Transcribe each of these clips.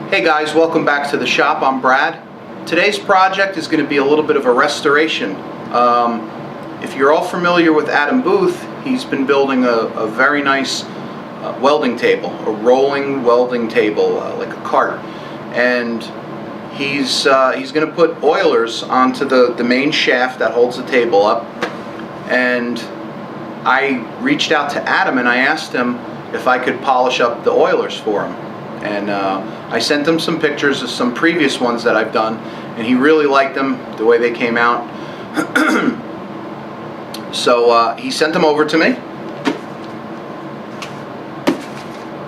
Hey guys, welcome back to the shop. I'm Brad. Today's project is going to be a little bit of a restoration. If you're all familiar with Adam Booth, he's been building a very nice welding table, a rolling welding table, like a cart. And he's going to put oilers onto the main shaft that holds the table up. And I reached out to Adam and I asked him if I could polish up the oilers for him. And I sent him some pictures of some previous ones that I've done, and he really liked them, the way they came out. So he sent them over to me.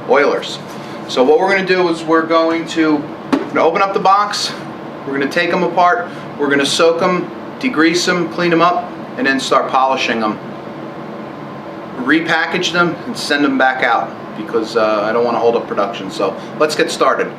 Oilers. So what we're going to do is we're going to open up the box, we're going to take them apart, we're going to soak them, degrease them, clean them up, and then start polishing them. Repackage them and send them back out, because I don't want to hold up production. So let's get started.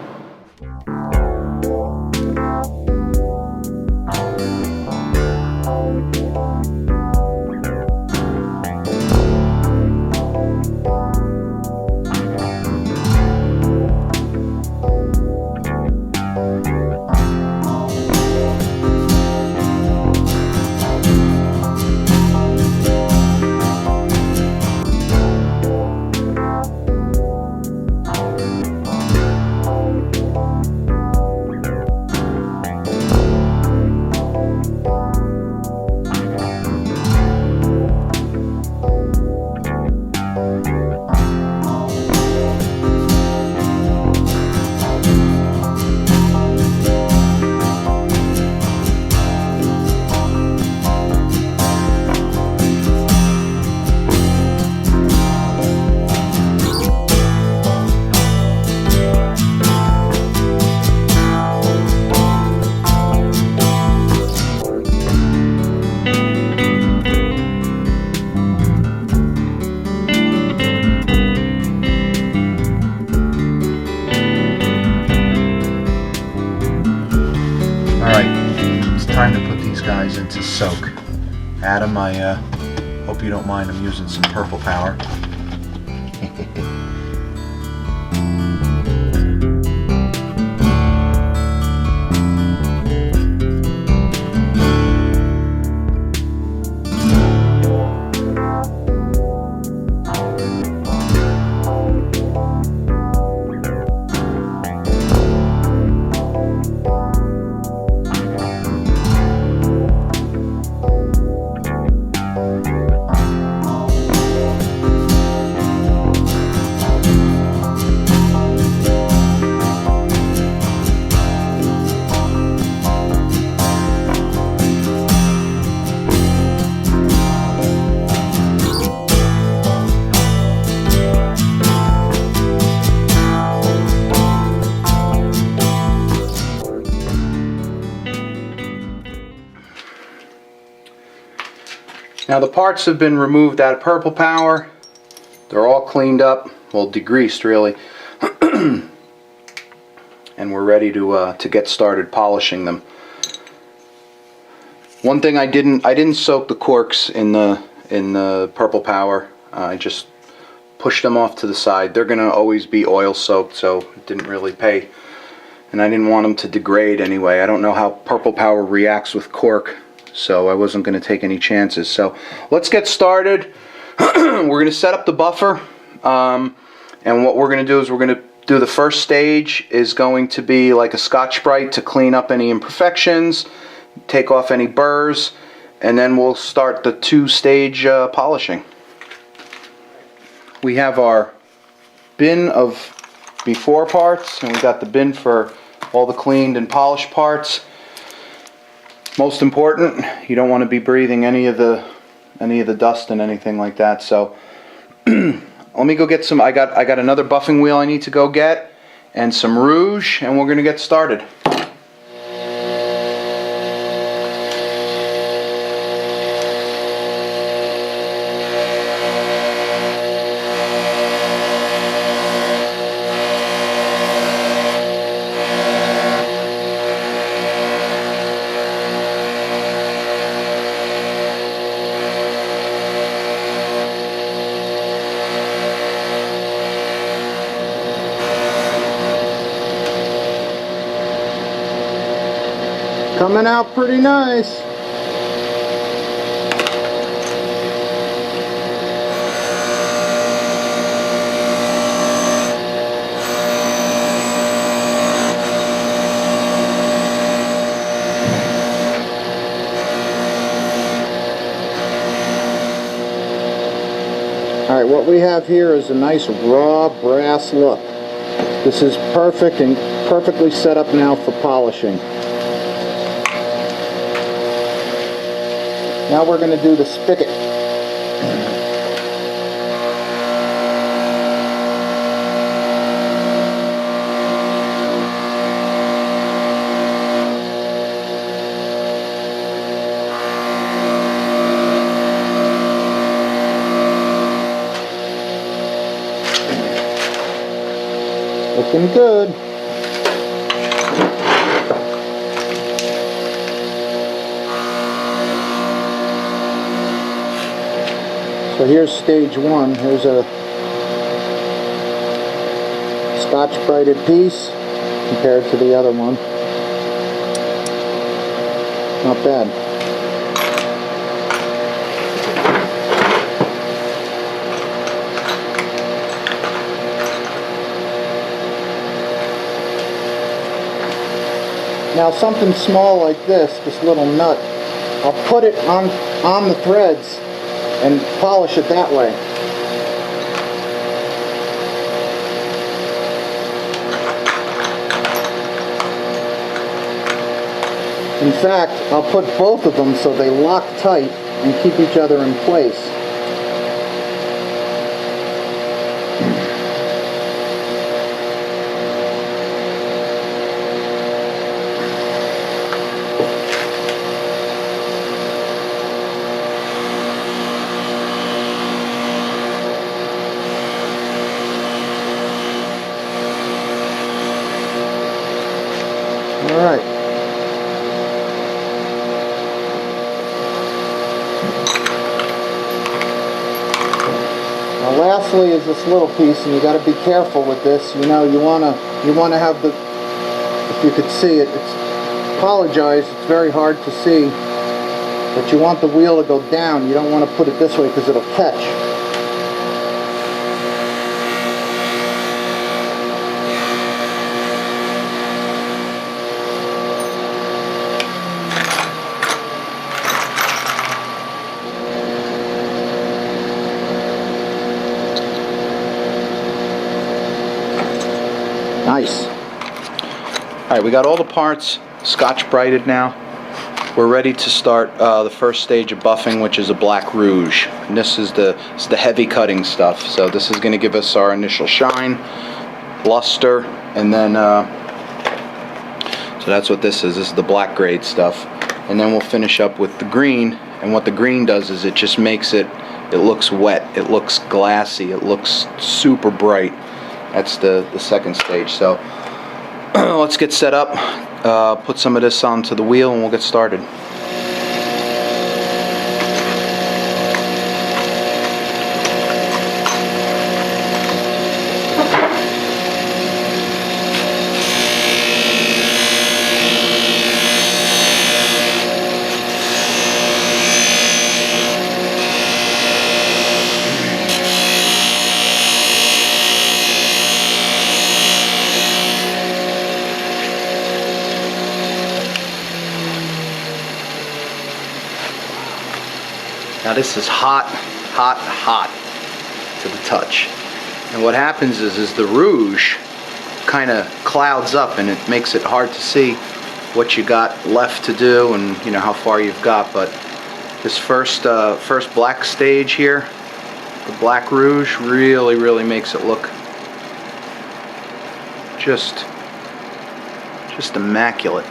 Time to put these guys into soak. Adam, I hope you don't mind I'm using some purple power. Now the parts have been removed out of purple power. They're all cleaned up, well, degreased really, and we're ready to get started polishing them. One thing I didn't soak the corks in the purple power. I just pushed them off to the side. They're gonna always be oil soaked, so it didn't really pay. And I didn't want them to degrade anyway. I don't know how purple power reacts with cork, so I wasn't going to take any chances. So let's get started. We're going to set up the buffer, and what we're going to do is we're going to do the first stage is going to be like a Scotch-Brite to clean up any imperfections, take off any burrs, and then we'll start the two-stage polishing. We have our bin of before parts, and we got the bin for all the cleaned and polished parts. Most important, you don't want to be breathing any of the dust and anything like that. So let me go get some. I got another buffing wheel I need to go get, and some rouge, and we're going to get started. Coming out pretty nice. Alright, what we have here is a nice raw brass look. This is perfect and perfectly set up now for polishing. Now we're going to do the spigot. Looking good. So here's stage one. Here's a Scotch-Brighted piece compared to the other one. Not bad. Now something small like this little nut, I'll put it on the threads and polish it that way. In fact, I'll put both of them so they lock tight and keep each other in place. Alright. Now lastly is this little piece, and you got to be careful with this. You know, you want to have the, if you could see it, apologize, it's very hard to see, but you want the wheel to go down. You don't want to put it this way because it'll catch. Nice. Alright, we got all the parts Scotch-Brighted now. We're ready to start the first stage of buffing, which is a black rouge. And this is the heavy cutting stuff. So this is going to give us our initial shine, luster, and then so that's what this is. This is the black grade stuff. And then we'll finish up with the green. And what the green does is it just makes it looks wet, it looks glassy, it looks super bright. That's the second stage. So let's get set up, put some of this onto the wheel, and we'll get started. Now this is hot, hot, hot to the touch. And what happens is the rouge kind of clouds up, and it makes it hard to see what you got left to do and you know how far you've got. But this first black stage here, the black rouge, really makes it look just immaculate.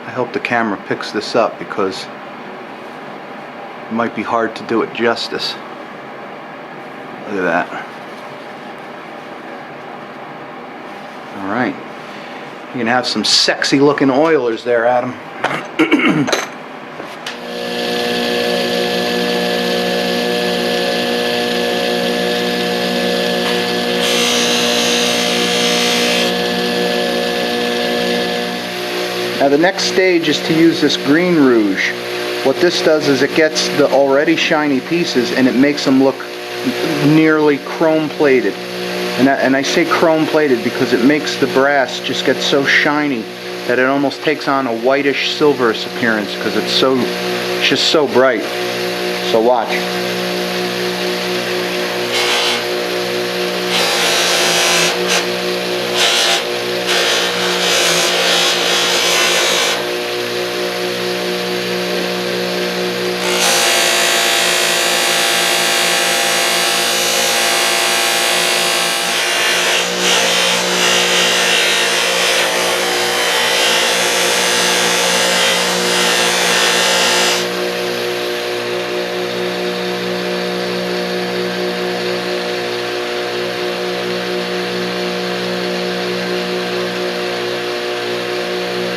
I hope the camera picks this up because it might be hard to do it justice. Look at that. Alright. You can have some sexy looking oilers there, Adam. Now the next stage is to use this green rouge. What this does is it gets the already shiny pieces and it makes them look nearly chrome plated. And I say chrome plated because it makes the brass just get so shiny that it almost takes on a whitish silverish appearance because it's just so bright. So watch.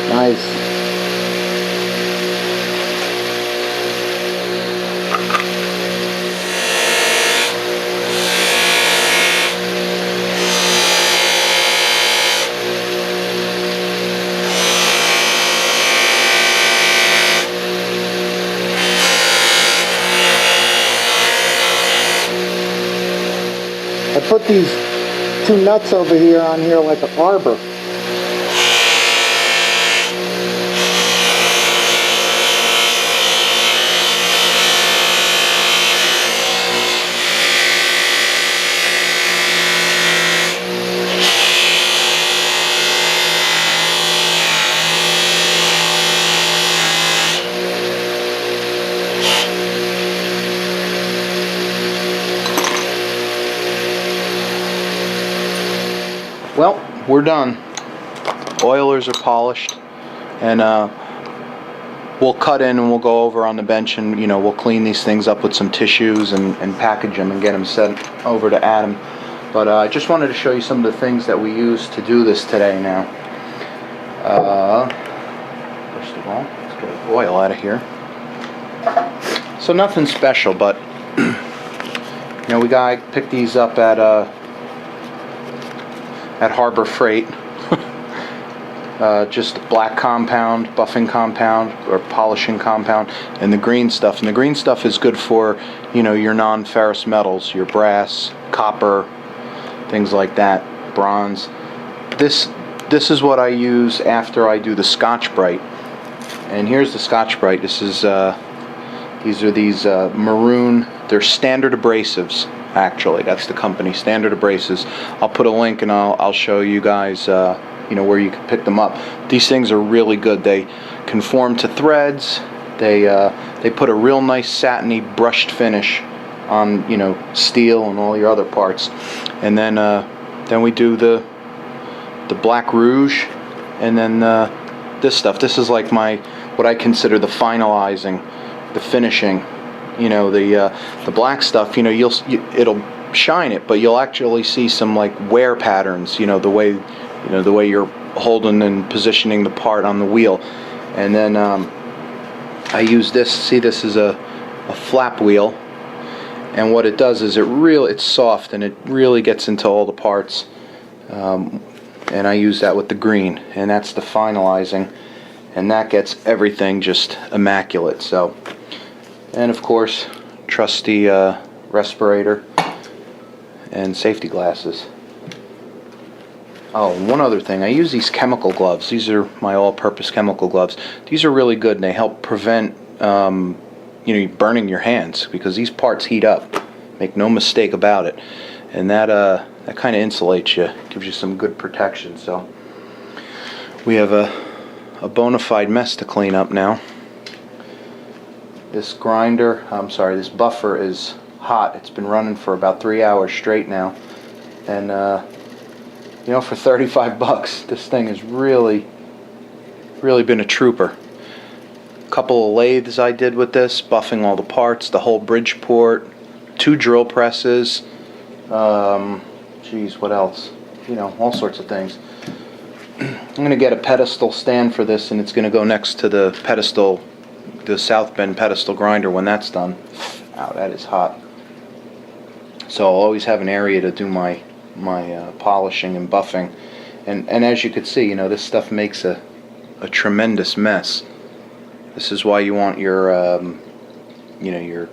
Nice. I put these two nuts over here on here like an arbor. Well, we're done. Oilers are polished, and we'll cut in and we'll go over on the bench, and we'll clean these things up with some tissues and package them and get them sent over to Adam. But I just wanted to show you some of the things that we use to do this today now. First of all, let's get the oil out of here. So nothing special, but I picked these up at Harbor Freight. Just black compound, buffing compound, or polishing compound, and the green stuff. And the green stuff is good for, your non-ferrous metals, your brass, copper, things like that, bronze. This is what I use after I do the Scotch-Brite. And here's the Scotch-Brite. This is these maroon. They're Standard Abrasives. Actually, that's the company, Standard Abrasives. I'll put a link and I'll show you guys where you can pick them up. These things are really good. They conform to threads. They put a real nice satiny brushed finish on steel and all your other parts. And then we do the black rouge, and then this stuff. This is like what I consider the finalizing, the finishing. The black stuff, it'll shine it, but you'll actually see some like wear patterns, the way you're holding and positioning the part on the wheel. And then I use this. See, this is a flap wheel, and what it does is it's soft and it really gets into all the parts. And I use that with the green, and that's the finalizing, and that gets everything just immaculate. So. And of course, trusty respirator and safety glasses. Oh, one other thing. I use these chemical gloves. These are my all-purpose chemical gloves. These are really good, and they help prevent burning your hands, because these parts heat up. Make no mistake about it. And that kind of insulates you, gives you some good protection. So we have a bona fide mess to clean up now. This this buffer is hot. It's been running for about 3 hours straight now. And, for 35 bucks, this thing has really been a trooper. A couple of lathes I did with this, buffing all the parts, the whole Bridgeport, 2 drill presses, what else? All sorts of things. I'm going to get a pedestal stand for this, and it's going to go next to the pedestal, the South Bend pedestal grinder when that's done. Ow, that is hot. So I'll always have an area to do my polishing and buffing, and as you could see, this stuff makes a a tremendous mess. This is why you want your, you know,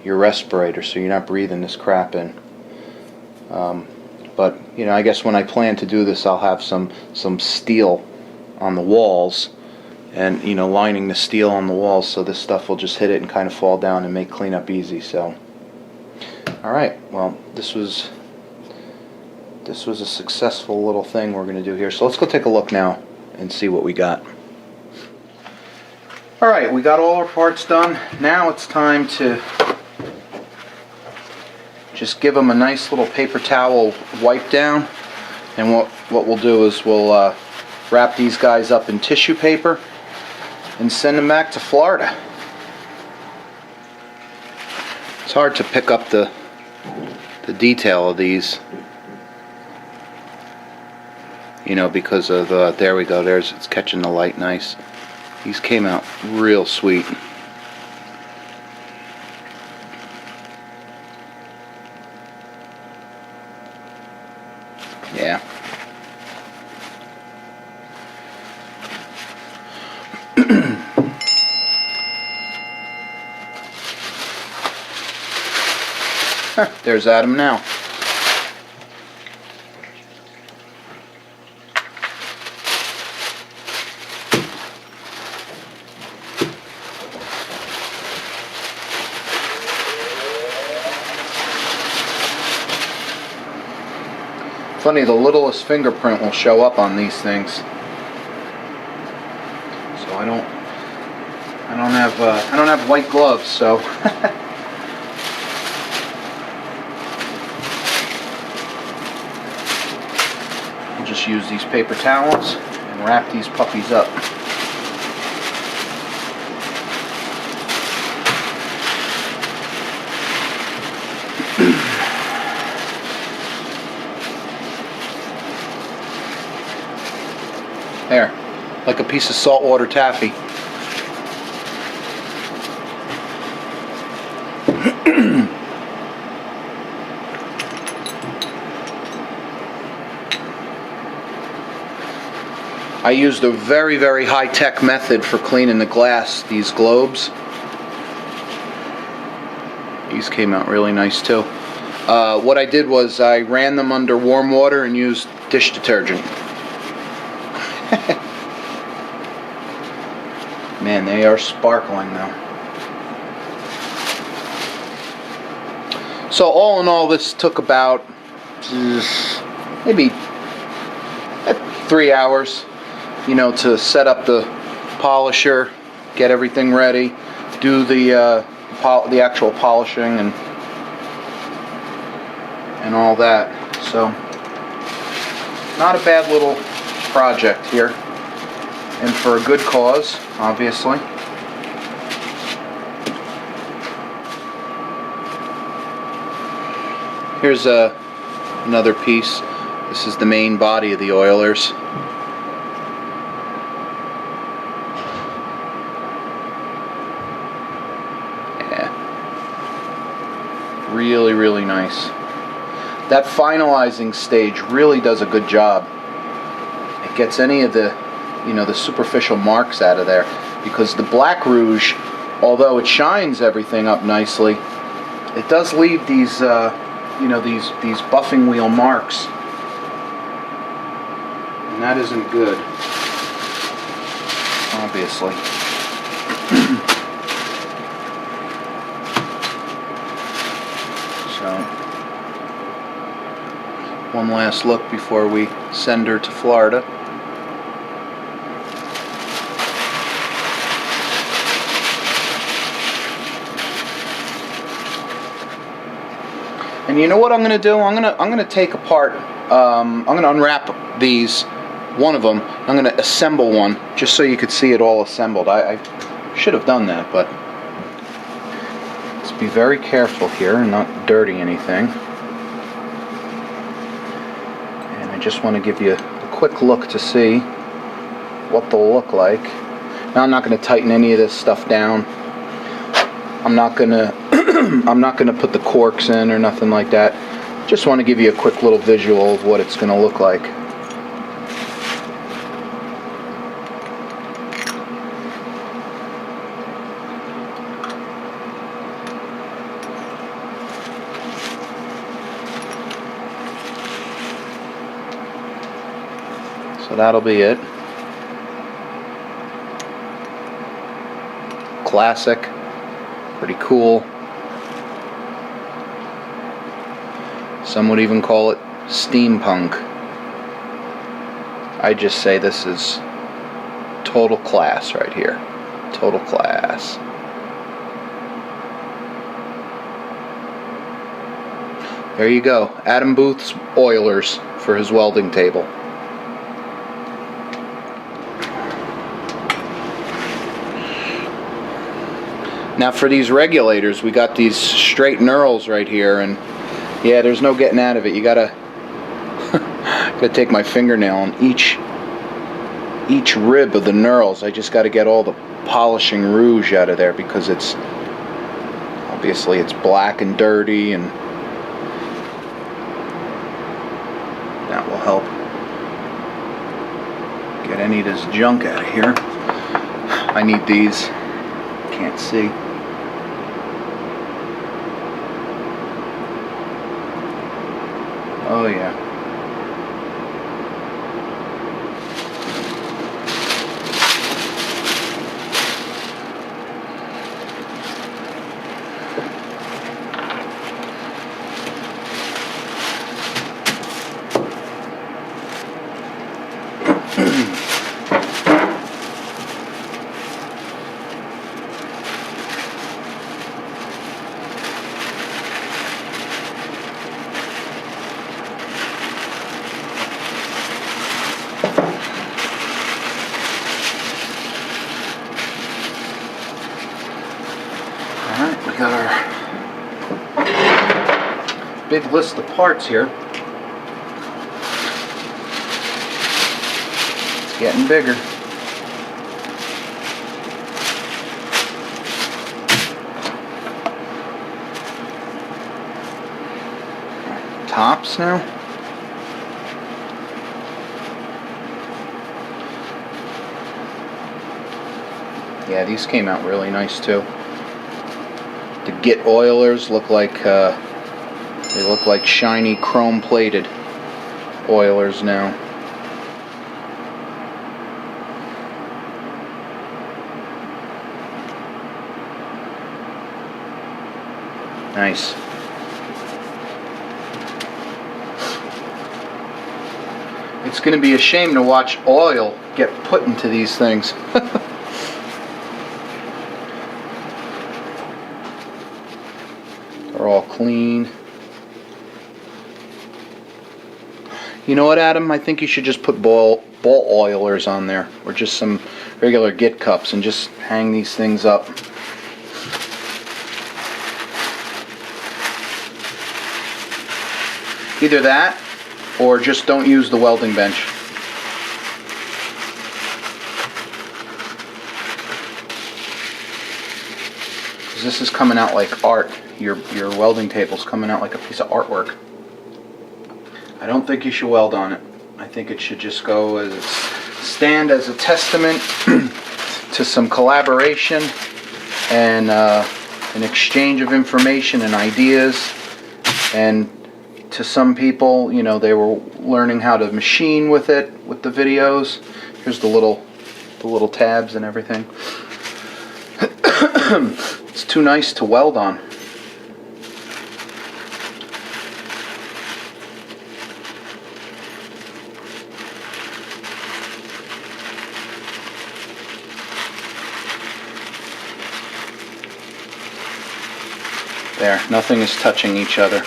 your respirator, so you're not breathing this crap in. But you know, I guess when I plan to do this, I'll have some steel on the walls, and you know, lining the steel on the walls, so this stuff will just hit it and kind of fall down and make cleanup easy. So, all right, well, this was a successful little thing we're going to do here. So let's go take a look now and see what we got. All right, we got all our parts done. Now it's time to just give them a nice little paper towel wipe down, and what we'll do is we'll wrap these guys up in tissue paper and send them back to Florida. It's hard to pick up the detail of these, you know, because of there we go, it's catching the light nice. These came out real sweet. Yeah. There's Adam now. Funny, the littlest fingerprint will show up on these things. So I don't have white gloves, so we'll just use these paper towels and wrap these puppies up. There, like a piece of saltwater taffy. I used a very, very high-tech method for cleaning the glass, these globes. These came out really nice too. What I did was I ran them under warm water and used dish detergent. Man, they are sparkling though. So all in all, this took about maybe 3 hours, you know, to set up the polisher, get everything ready, do the actual polishing and all that. So not a bad little project here, and for a good cause, obviously. Here's another piece. This is the main body of the oilers. Yeah, really, really nice. That finalizing stage really does a good job. It gets any of the, you know, the superficial marks out of there, because the black rouge, although it shines everything up nicely, it does leave these you know, these buffing wheel marks, and that isn't good, obviously. So one last look before we send her to Florida. And you know what I'm going to do? I'm going to take apart. I'm going to unwrap these. One of them. I'm going to assemble one, just so you could see it all assembled. I should have done that, but let's be very careful here and not dirty anything. And I just want to give you a quick look to see what they'll look like. Now I'm not going to tighten any of this stuff down. I'm not going to put the corks in or nothing like that. Just want to give you a quick little visual of what it's going to look like. So that'll be it. Classic, pretty cool. Some would even call it steampunk. I just say this is total class right here. Total class. There you go. Adam Booth's Oilers for his welding table. Now for these regulators, we got these straight knurls right here, and yeah, there's no getting out of it. You gotta take my fingernail on each rib of the knurls. I just gotta get all the polishing rouge out of there because it's obviously it's black and dirty, and that will help get any of this junk out of here. I need these. Can't see. Oh yeah. Alright, we got our big list of parts here. It's getting bigger. Tops now. Yeah, these came out really nice too. The Git oilers look like they look like shiny chrome-plated oilers now. Nice. It's going to be a shame to watch oil get put into these things. They're all clean. You know what, Adam? I think you should just put ball oilers on there, or just some regular Git cups, and just hang these things up. Either that, or just don't use the welding bench. Because this is coming out like art. Your welding table's coming out like a piece of artwork. I don't think you should weld on it. I think it should just go as stand as a testament to some collaboration and an exchange of information and ideas. And to some people, you know, they were learning how to machine with it, with the videos. Here's the little tabs and everything. It's too nice to weld on. There, nothing is touching each other.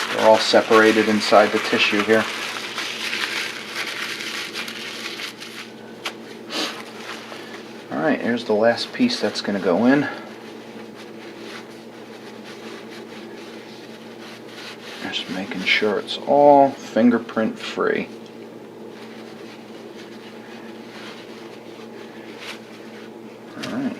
They're all separated inside the tissue here. Alright, here's the last piece that's going to go in. Just making sure it's all fingerprint free. Alright.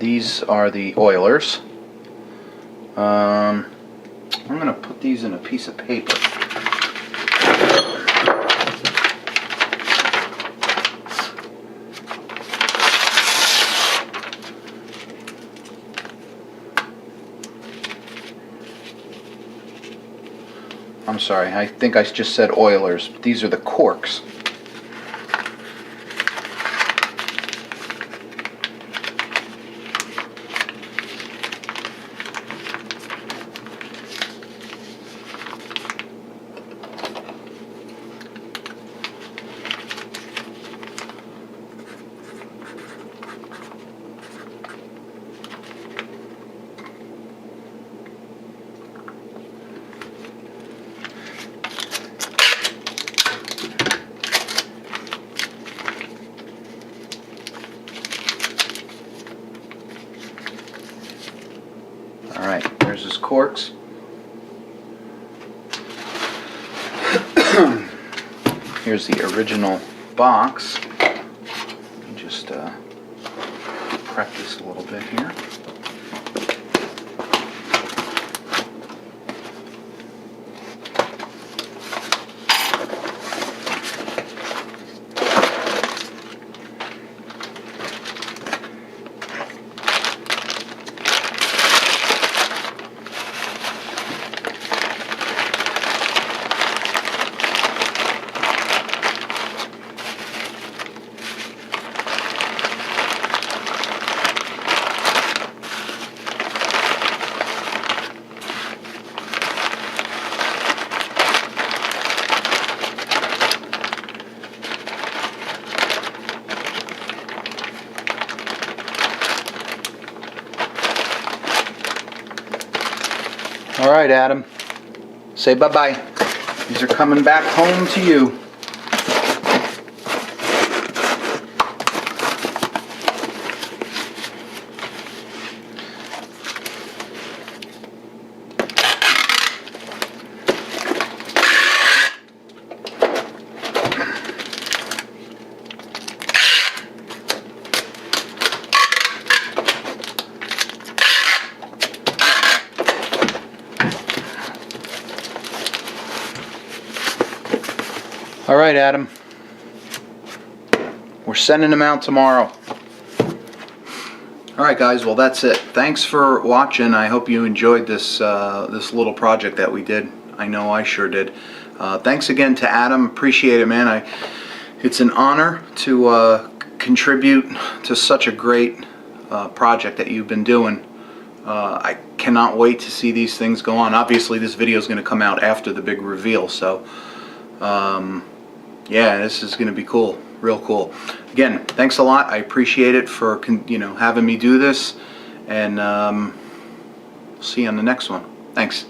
these are the oilers. I'm going to put these in a piece of paper. I'm sorry, I think I just said oilers, but these are the corks. Alright, there's his corks. Here's the original box. Let me just prep this a little bit here. All right, Adam. Say bye-bye. These are coming back home to you. All right, Adam. We're sending them out tomorrow. All right, guys. Well, that's it. Thanks for watching. I hope you enjoyed this this little project that we did. I know I sure did. Thanks again to Adam. Appreciate it, man. It's an honor to contribute to such a great project that you've been doing. I cannot wait to see these things go on. Obviously, this video is going to come out after the big reveal, so. Yeah, this is going to be cool, real cool. Again, thanks a lot. I appreciate it for having me do this, and see you on the next one. Thanks.